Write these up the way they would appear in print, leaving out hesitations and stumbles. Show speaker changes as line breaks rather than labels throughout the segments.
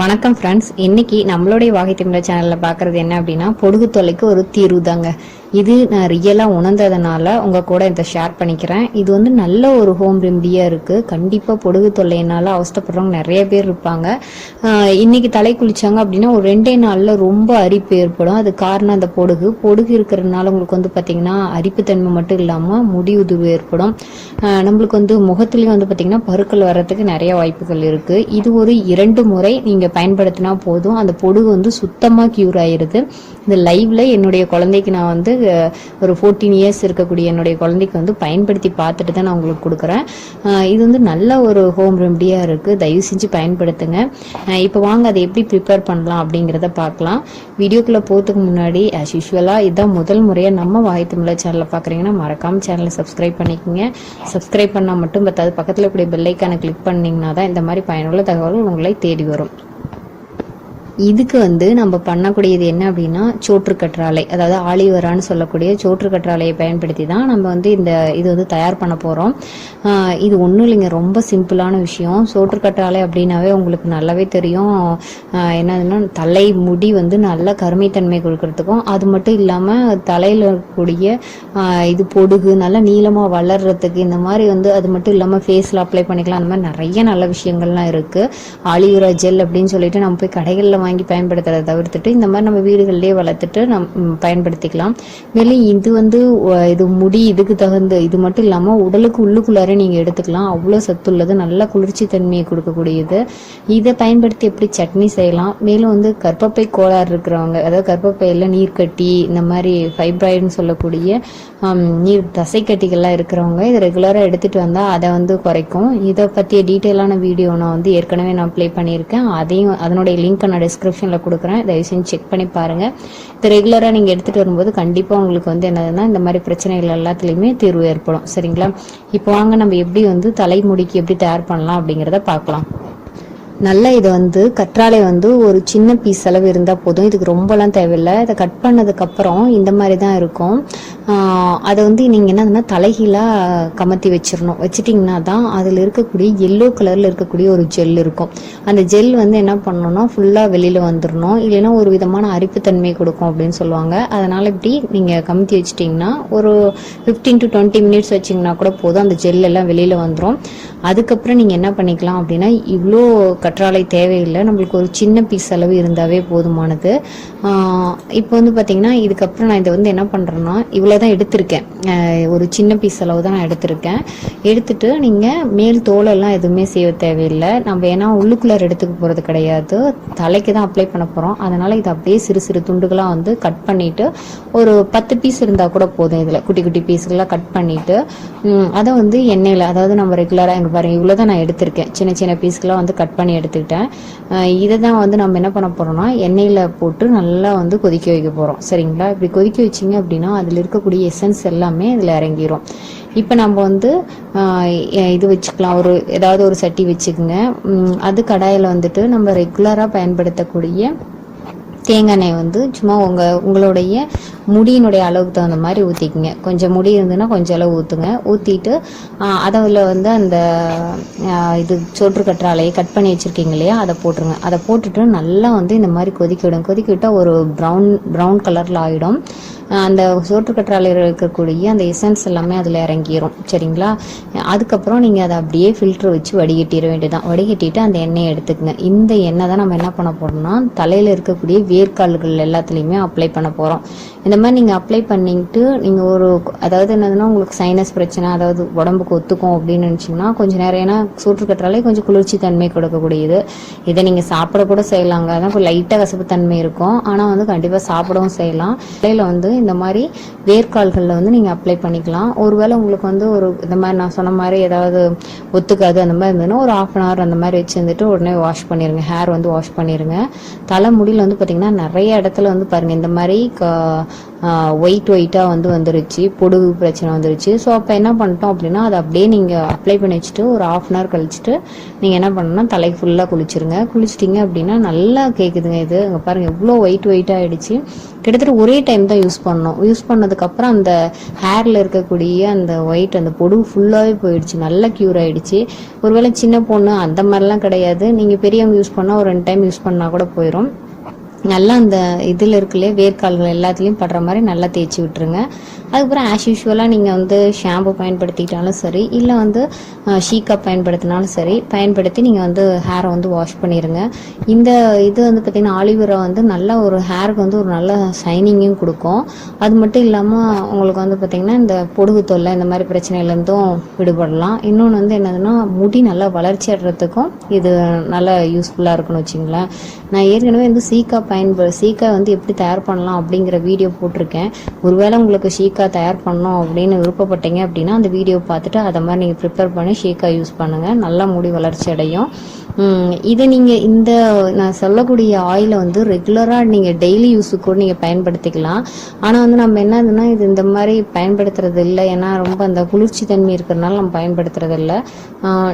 வணக்கம் ஃப்ரெண்ட்ஸ், இன்னைக்கு நம்மளுடைய வாகை தமிழ சேனலில் பார்க்குறது என்ன அப்படின்னா பொடுகு தொல்லைக்கு ஒரு தீர்வு தாங்க. இது நான் ரியலாக உணர்ந்ததுனால உங்கள் கூட இதை ஷேர் பண்ணிக்கிறேன். இது வந்து நல்ல ஒரு ஹோம் ரெமடியாக இருக்குது. கண்டிப்பாக பொடுகு தொல்லையினால் அவஸ்தப்படுறவங்க நிறைய பேர் இருப்பாங்க. இன்னைக்கு தலை குளிச்சாங்க அப்படின்னா ஒரு 2 நாளில் ரொம்ப அரிப்பு ஏற்படும். அது காரணம் அந்த பொடுகு இருக்கிறதுனால உங்களுக்கு வந்து பார்த்திங்கன்னா அரிப்புத்தன்மை மட்டும் இல்லாமல் முடி உதிர்வு ஏற்படும். நம்மளுக்கு வந்து முகத்துலேயும் வந்து பார்த்திங்கன்னா பருக்கள் வர்றதுக்கு நிறைய வாய்ப்புகள் இருக்குது. இது ஒரு 2 முறை நீங்கள் பயன்படுத்தினா போதும், அந்த பொடுகு வந்து சுத்தமாக க்யூர் ஆயிடுது. இந்த லைவ்ல என்னுடைய குழந்தைக்கு நான் வந்து ஒரு 14 இயர்ஸ் இருக்கக்கூடிய என்னுடைய குழந்தைக்கு வந்து பயன்படுத்தி பார்த்துட்டு தான் நான் உங்களுக்கு கொடுக்குறேன். இது வந்து நல்ல ஒரு ஹோம் ரெமடியாக இருக்குது. தயவு செஞ்சு பயன்படுத்துங்க. இப்போ வாங்க அதை எப்படி ப்ரிப்பேர் பண்ணலாம் அப்படிங்கிறத பார்க்கலாம். வீடியோக்குள்ளே போகிறதுக்கு முன்னாடி ஆஸ் யூஷுவலாக இதுதான் முதல் முறையாக நம்ம வாகை தமிழ சேனலில் பார்க்குறீங்கன்னா மறக்காமல் சேனலை சப்ஸ்கிரைப் பண்ணிக்கோங்க. சப்ஸ்கிரைப் பண்ணால் மட்டும் பத்தாது, பக்கத்தில் இப்படி பெல் ஐக்கானை கிளிக் பண்ணிங்கன்னா தான் இந்த மாதிரி பயனுள்ள தகவல் உங்களை தேடி வரும். இதுக்கு வந்து நம்ம பண்ணக்கூடியது என்ன அப்படின்னா சோற்று கற்றாழை, அதாவது ஆலிவரான்னு சொல்லக்கூடிய சோற்று கற்றாழையை பயன்படுத்தி தான் நம்ம வந்து இது வந்து தயார் பண்ண போகிறோம். இது ஒன்றும் இல்லைங்க, ரொம்ப சிம்பிளான விஷயம். சோற்று கற்றாழை அப்படின்னாவே உங்களுக்கு நல்லாவே தெரியும். என்னதுன்னா தலை முடி வந்து நல்ல கருமைத்தன்மை கொடுக்கறதுக்கும், அது மட்டும் இல்லாமல் தலையில் இருக்கக்கூடிய இது பொடுகு நல்லா நீளமாக வளர்றதுக்கு, இந்த மாதிரி வந்து அது மட்டும் இல்லாமல் ஃபேஸில் அப்ளை பண்ணிக்கலாம். அந்த மாதிரி நிறைய நல்ல விஷயங்கள்லாம் இருக்குது. ஆலிவேரா ஜெல் அப்படின்னு சொல்லிட்டு நம்ம போய் கடைகளில் வாங்கி பயன்படுத்துறதை தவிர்த்துட்டு இந்த மாதிரி நம்ம வீடுகளிலேயே வளர்த்துட்டு பயன்படுத்திக்கலாம். மேலும் இது வந்து இது முடி இதுக்கு தகுந்த, இது மட்டும் இல்லாமல் உடலுக்கு உள்ளுக்குள்ளார நீங்கள் எடுத்துக்கலாம். அவ்வளோ சத்துள்ளது, நல்ல குளிர்ச்சி தன்மையை கொடுக்கக்கூடியது. இதை பயன்படுத்தி எப்படி சட்னி செய்யலாம். மேலும் வந்து கர்ப்பப்பை கோளாறு இருக்கிறவங்க, அதாவது கர்ப்பப்பையில் நீர் கட்டி, இந்த மாதிரி ஃபைப்ராய்டுன்னு சொல்லக்கூடிய நீர் தசை கட்டிகள்லாம் இருக்கிறவங்க இதை ரெகுலராக எடுத்துகிட்டு வந்தால் அதை வந்து குறைக்கும். இதை பற்றிய டீட்டெயிலான வீடியோ நான் வந்து ஏற்கனவே நான் ப்ளே பண்ணியிருக்கேன். அதனுடைய லிங்க் நான் டிஸ்கிரிப்ஷனில் கொடுக்குறேன். தயவு செஞ்சு செக் பண்ணி பாருங்கள். இது ரெகுலராக நீங்கள் எடுத்துகிட்டு வரும்போது கண்டிப்பாக உங்களுக்கு வந்து என்னதுன்னா இந்த மாதிரி பிரச்சனைகள் எல்லாத்துலேயுமே தீர்வு ஏற்படும். சரிங்களா? இப்போ வாங்க நம்ம எப்படி வந்து தலைமுடிக்கு எப்படி தயார் பண்ணலாம் அப்படிங்கிறத பார்க்கலாம். நல்லா இதை வந்து கற்றாழை வந்து ஒரு சின்ன பீஸ் அளவு இருந்தால் போதும். இதுக்கு ரொம்பலாம் தேவையில்லை. இதை கட் பண்ணதுக்கப்புறம் இந்த மாதிரி தான் இருக்கும். அதை வந்து நீங்கள் என்னதுன்னா தலைகீழாக கமத்தி வச்சிட்டிங்கன்னா தான் அதில் இருக்கக்கூடிய எல்லோ கலரில் இருக்கக்கூடிய ஒரு ஜெல் இருக்கும். அந்த ஜெல் வந்து என்ன பண்ணணும்னா ஃபுல்லாக வெளியில் வந்துடணும். இல்லைன்னா ஒரு விதமான அரிப்புத்தன்மை கொடுக்கும் அப்படின்னு சொல்லுவாங்க. அதனால் இப்படி நீங்கள் கமத்தி வச்சிட்டிங்கன்னா ஒரு 15 to 20 மினிட்ஸ் வச்சிங்கன்னா கூட போதும், அந்த ஜெல் எல்லாம் வெளியில் வந்துடும். அதுக்கப்புறம் நீங்கள் என்ன பண்ணிக்கலாம் அப்படின்னா இவ்வளோ கற்றாழை தேவையில்லை, நம்மளுக்கு ஒரு சின்ன பீஸ் அளவு இருந்தாவே போதுமானது. இப்போ வந்து பார்த்தீங்கன்னா இதுக்கப்புறம் நான் இதை வந்து என்ன பண்ணுறேன்னா இவ்வளோ தான் எடுத்திருக்கேன். ஒரு சின்ன பீஸ் அளவு தான் நான் எடுத்திருக்கேன். எடுத்துட்டு நீங்கள் மேல் தோலெல்லாம் எதுவுமே செய்ய தேவையில்லை. நம்ம ஏன்னா உள்ளுக்குள்ளார எடுத்துக்க போகிறது கிடையாது, தலைக்கு தான் அப்ளை பண்ண போகிறோம். அதனால் இதை அப்படியே சிறு சிறு துண்டுகளாக வந்து கட் பண்ணிவிட்டு ஒரு 10 பீஸ் இருந்தால் கூட போதும். இதில் குட்டி குட்டி பீஸுகளாக கட் பண்ணிவிட்டு அதை வந்து எண்ணெயில், அதாவது நம்ம ரெகுலராக எங்கள் பாருங்கள் இவ்வளோ தான் நான் எடுத்திருக்கேன். சின்ன சின்ன பீஸ்களாக வந்து கட் பண்ணி எடுத்துக்கிட்டேன். இதை தான் வந்து நம்ம என்ன பண்ண போகிறோம்னா எண்ணெயில் போட்டு நல்லா வந்து கொதிக்க வைக்க போகிறோம். சரிங்களா? இப்படி கொதிக்க வச்சிங்க அப்படின்னா அதில் இருக்கக்கூடிய எசன்ஸ் எல்லாமே இதில் இறங்கிரும். இப்போ நம்ம வந்து இது வச்சுக்கலாம், ஏதாவது ஒரு சட்டி வச்சுக்கோங்க. அது கடாயில் வந்துட்டு நம்ம ரெகுலராக பயன்படுத்தக்கூடிய தேங்காய் எண்ணெய் வந்து சும்மா உங்களுடைய முடியினுடைய அளவுக்கு தகுந்த மாதிரி ஊற்றிக்குங்க. கொஞ்சம் முடி இருந்ததுன்னா கொஞ்சம் அளவு ஊற்றுங்க. ஊற்றிட்டு அதில் வந்து அந்த இது சோற்று கற்றாழையை கட் பண்ணி வச்சுருக்கீங்க இல்லையா, அதை போட்டுருங்க. அதை போட்டுட்டு நல்லா வந்து இந்த மாதிரி கொதிக்க விடுங்க. கொதிக்க விட்டால் ஒரு ப்ரௌன் கலரில் ஆகிடும். அந்த சோற்று கற்றாழையில் இருக்கக்கூடிய அந்த எசன்ஸ் எல்லாமே அதில் இறங்கிடும். சரிங்களா? அதுக்கப்புறம் நீங்கள் அதை அப்படியே ஃபில்ட்ரு வச்சு வடிகட்டிட வேண்டியதான். வடிகட்டிட்டு அந்த எண்ணெயை எடுத்துக்கங்க. இந்த எண்ணெய் தான் நம்ம என்ன பண்ண போகிறோம்னா தலையில் இருக்கக்கூடிய வேர்க்கால்கள் எல்லாத்துலேயுமே அப்ளை பண்ண போகிறோம். இந்த மாதிரி நீங்கள் அப்ளை பண்ணிட்டு நீங்கள் அதாவது என்னதுன்னா உங்களுக்கு சைனஸ் பிரச்சனை, அதாவது உடம்புக்கு ஒத்துக்கும் அப்படின்னு நினச்சிங்கன்னா கொஞ்சம் நேரம், ஏன்னா சோற்று கற்றாழை கொஞ்சம் குளிர்ச்சி தன்மை கொடுக்கக்கூடியது. இதை நீங்கள் சாப்பிட கூட செய்யலாங்க. அதான் லைட்டாக கசப்பு தன்மை இருக்கும், ஆனால் வந்து கண்டிப்பாக சாப்பிடவும் செய்யலாம். தலையில் வந்து இந்த மாதிரி வேர்க்கால்களில் வந்து நீங்கள் அப்ளை பண்ணிக்கலாம். ஒருவேளை உங்களுக்கு வந்து இந்த மாதிரி நான் சொன்ன மாதிரி ஏதாவது ஒத்துக்காது அந்த மாதிரி இருந்ததுன்னா ஒரு 1/2 hour அந்த மாதிரி வச்சுருந்துட்டு உடனே வாஷ் பண்ணிடுங்க. ஹேர் வந்து வாஷ் பண்ணிடுங்க. தலை முடியில் வந்து பார்த்திங்கன்னா நிறைய இடத்துல வந்து பாருங்கள் இந்த மாதிரி ஒயிட்டாக வந்துருச்சு, பொடுகு பிரச்சனை வந்துருச்சு. ஸோ அப்போ என்ன பண்ணிட்டோம் அப்படின்னா அதை அப்படியே நீங்கள் அப்ளை பண்ணி வச்சுட்டு ஒரு 1/2 hour கழிச்சுட்டு நீங்கள் என்ன பண்ணணும்னா தலைக்கு ஃபுல்லாக குளிச்சிருங்க. குளிச்சிட்டிங்க அப்படின்னா நல்லா கேட்குதுங்க. இது இங்கே பாருங்கள் எவ்வளோ ஒயிட் ஆகிடுச்சு. கிட்டத்தட்ட ஒரே டைம் தான் யூஸ் பண்ணோம். யூஸ் பண்ணதுக்கப்புறம் அந்த ஹேரில் இருக்கக்கூடிய அந்த ஒயிட் அந்த பொடுகு ஃபுல்லாகவே போயிடுச்சு, நல்லா க்யூர் ஆகிடுச்சு. ஒருவேளை சின்ன பொண்ணு அந்த மாதிரிலாம் கிடையாது, நீங்கள் பெரியவங்க யூஸ் பண்ணால் ஒரு 2 டைம் யூஸ் பண்ணால் கூட போயிடும். நல்லா அந்த இதில் இருக்குல்லையே வேர்க்கால்கள் எல்லாத்துலேயும் படுற மாதிரி நல்லா தேய்ச்சி விட்டுருங்க. அதுக்கப்புறம் ஆஸ் யூஷுவலாக நீங்கள் வந்து ஷாம்பு பயன்படுத்திக்கிட்டாலும் சரி, இல்லை வந்து ஷீக்கா பயன்படுத்தினாலும் சரி, பயன்படுத்தி நீங்கள் வந்து ஹேரை வந்து வாஷ் பண்ணிடுங்க. இந்த இது வந்து பார்த்திங்கன்னா ஆலிவேரா வந்து நல்லா ஒரு ஹேருக்கு வந்து ஒரு நல்ல ஷைனிங்கும் கொடுக்கும். அது மட்டும் இல்லாமல் உங்களுக்கு வந்து பார்த்திங்கன்னா இந்த பொடுகு தொல்லை இந்த மாதிரி பிரச்சனையிலேருந்தும் விடுபடலாம். இன்னொன்று வந்து என்னதுன்னா முடி நல்லா வளர்ச்சி அடைறதுக்கும் இது நல்லா யூஸ்ஃபுல்லாக இருக்குன்னு வச்சுங்களேன். நான் ஏற்கனவே வந்து சீக்கா வந்து எப்படி தயார் பண்ணலாம் அப்படிங்கிற வீடியோ போட்டிருக்கேன். ஒருவேளை உங்களுக்கு ஷீக்கா தயார் பண்ணோம் அப்படின்னு விருப்பப்பட்டீங்க அப்படின்னா அந்த வீடியோ பார்த்துட்டு அதை மாதிரி நீங்கள் ப்ரிப்பேர் பண்ணி ஷீக்கா யூஸ் பண்ணுங்கள், நல்லா முடி வளர்ச்சி அடையும். இதை நீங்கள் இந்த நான் சொல்லக்கூடிய ஆயிலை வந்து ரெகுலராக நீங்கள் டெய்லி யூஸுக்கு கூட நீங்கள் பயன்படுத்திக்கலாம். ஆனால் வந்து நம்ம என்னதுன்னா இது இந்த மாதிரி பயன்படுத்துறது இல்லை, ஏன்னா ரொம்ப அந்த குளிர்ச்சி தன்மை இருக்கிறதுனால நம்ம பயன்படுத்துறது இல்லை.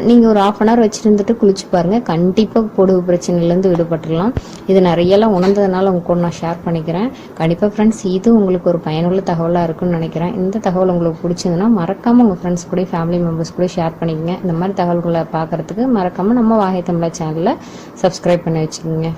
நீங்கள் ஒரு 1/2 hour வச்சுருந்துட்டு குளிச்சு பாருங்கள், கண்டிப்பாக பொடுகு பிரச்சனையிலேருந்து விடுபட்டுடலாம். இது நிறையெல்லாம் உணர்ந்ததுனால உங்க கூட நான் ஷேர் பண்ணிக்கிறேன். கண்டிப்பாக ஃப்ரெண்ட்ஸ் இது உங்களுக்கு ஒரு பயனுள்ள தகவலாக இருக்குன்னு நினைக்கிறேன். இந்த தகவல் உங்களுக்கு பிடிச்சதுன்னா மறக்காமல் உங்கள் ஃப்ரெண்ட்ஸ் கூட ஃபேமிலி மெம்பர்ஸ் கூட ஷேர் பண்ணிக்கங்க. இந்த மாதிரி தகவல்களை பார்க்குறதுக்கு மறக்காமல் நம்ம வாகை தமிழா சேனலில் சப்ஸ்கிரைப் பண்ணி வச்சுக்கோங்க.